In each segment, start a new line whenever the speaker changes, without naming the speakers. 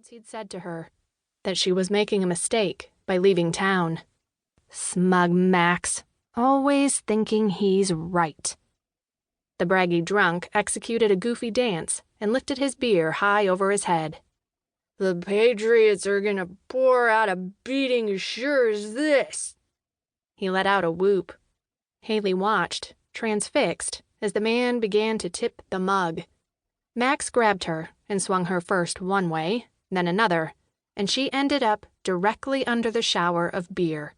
words he'd said to her, that she was making a mistake by leaving town. Smug Max, always thinking he's right. The braggy drunk executed a goofy dance and lifted his beer high over his head. "The Patriots are gonna pour out a beating as sure as this." He let out a whoop. Haley watched, transfixed, as the man began to tip the mug. Max grabbed her and swung her first one way, then another, and she ended up directly under the shower of beer.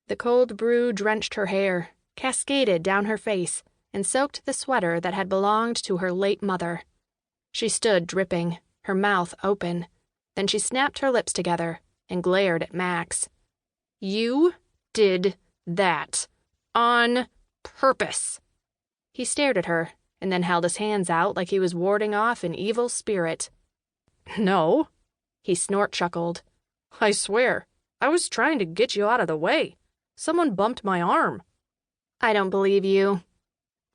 The cold brew drenched her hair, cascaded down her face, and soaked the sweater that had belonged to her late mother. She stood dripping, her mouth open. Then she snapped her lips together and glared at Max. "You did that. On purpose." He stared at her and then held his hands out like he was warding off an evil spirit. "No," he snort-chuckled. "I swear, I was trying to get you out of the way. Someone bumped my arm." "I don't believe you."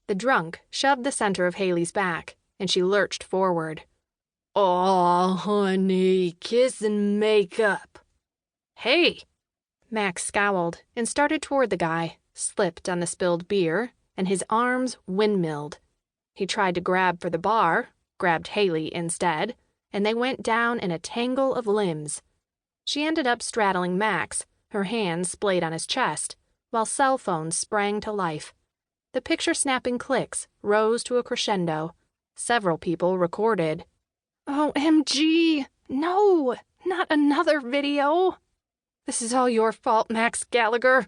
The drunk shoved the center of Haley's back, and she lurched forward. "Aw, honey, kiss and make up." "Hey!" Max scowled and started toward the guy, slipped on the spilled beer, and his arms windmilled. He tried to grab for the bar, grabbed Haley instead, and they went down in a tangle of limbs. She ended up straddling Max, her hands splayed on his chest, while cell phones sprang to life. The picture-snapping clicks rose to a crescendo. Several people recorded. "OMG! No! Not another video! This is all your fault, Max Gallagher."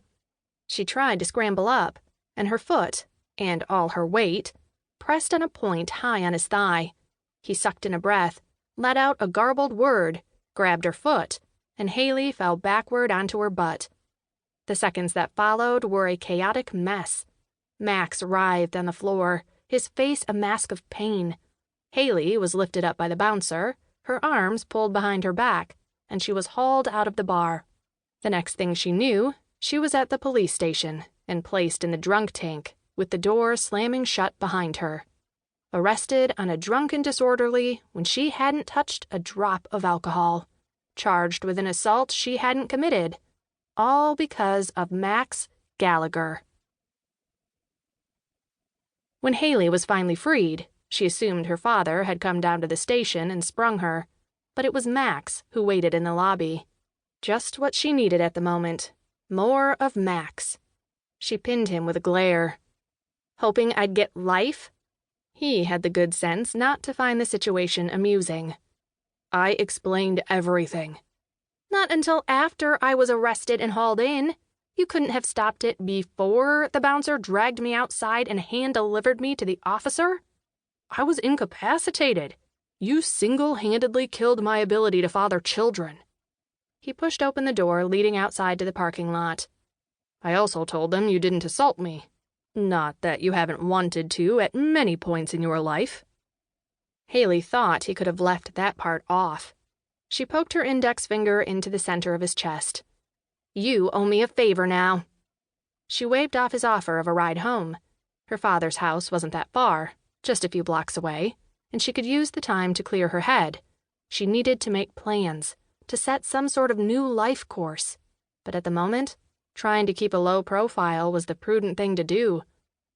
She tried to scramble up, and her foot, and all her weight, pressed on a point high on his thigh. He sucked in a breath, let out a garbled word, grabbed her foot, and Haley fell backward onto her butt. The seconds that followed were a chaotic mess. Max writhed on the floor, his face a mask of pain. Haley was lifted up by the bouncer, her arms pulled behind her back, and she was hauled out of the bar. The next thing she knew, she was at the police station and placed in the drunk tank, with the door slamming shut behind her. Arrested on a drunken disorderly when she hadn't touched a drop of alcohol. Charged with an assault she hadn't committed. All because of Max Gallagher. When Haley was finally freed, she assumed her father had come down to the station and sprung her, but it was Max who waited in the lobby. Just what she needed at the moment. More of Max. She pinned him with a glare. Hoping I'd get life? He had the good sense not to find the situation amusing. "I explained everything." "Not until after I was arrested and hauled in. You couldn't have stopped it before the bouncer dragged me outside and hand-delivered me to the officer?" "I was incapacitated. You single-handedly killed my ability to father children." He pushed open the door leading outside to the parking lot. "I also told them you didn't assault me. Not that you haven't wanted to at many points in your life." Haley thought he could have left that part off. She poked her index finger into the center of his chest. "You owe me a favor now." She waved off his offer of a ride home. Her father's house wasn't that far, just a few blocks away, and she could use the time to clear her head. She needed to make plans, to set some sort of new life course. But at the moment, trying to keep a low profile was the prudent thing to do,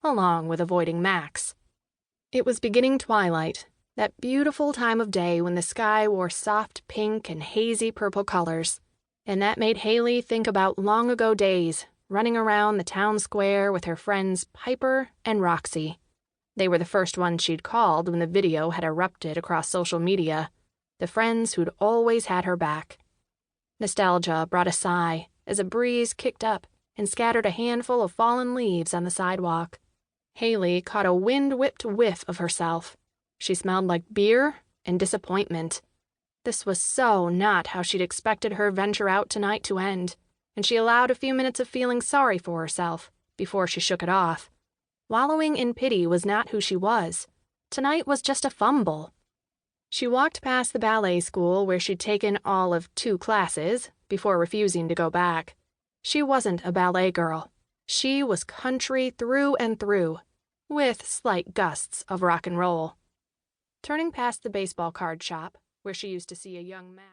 along with avoiding Max. It was beginning twilight, that beautiful time of day when the sky wore soft pink and hazy purple colors, and that made Haley think about long-ago days, running around the town square with her friends Piper and Roxy. They were the first ones she'd called when the video had erupted across social media, the friends who'd always had her back. Nostalgia brought a sigh as a breeze kicked up and scattered a handful of fallen leaves on the sidewalk. Haley caught a wind-whipped whiff of herself. She smelled like beer and disappointment. This was so not how she'd expected her venture out tonight to end, and she allowed a few minutes of feeling sorry for herself before she shook it off. Wallowing in pity was not who she was. Tonight was just a fumble. She walked past the ballet school where she'd taken all of 2 classes before refusing to go back. She wasn't a ballet girl. She was country through and through, with slight gusts of rock and roll. Turning past the baseball card shop, where she used to see a young man.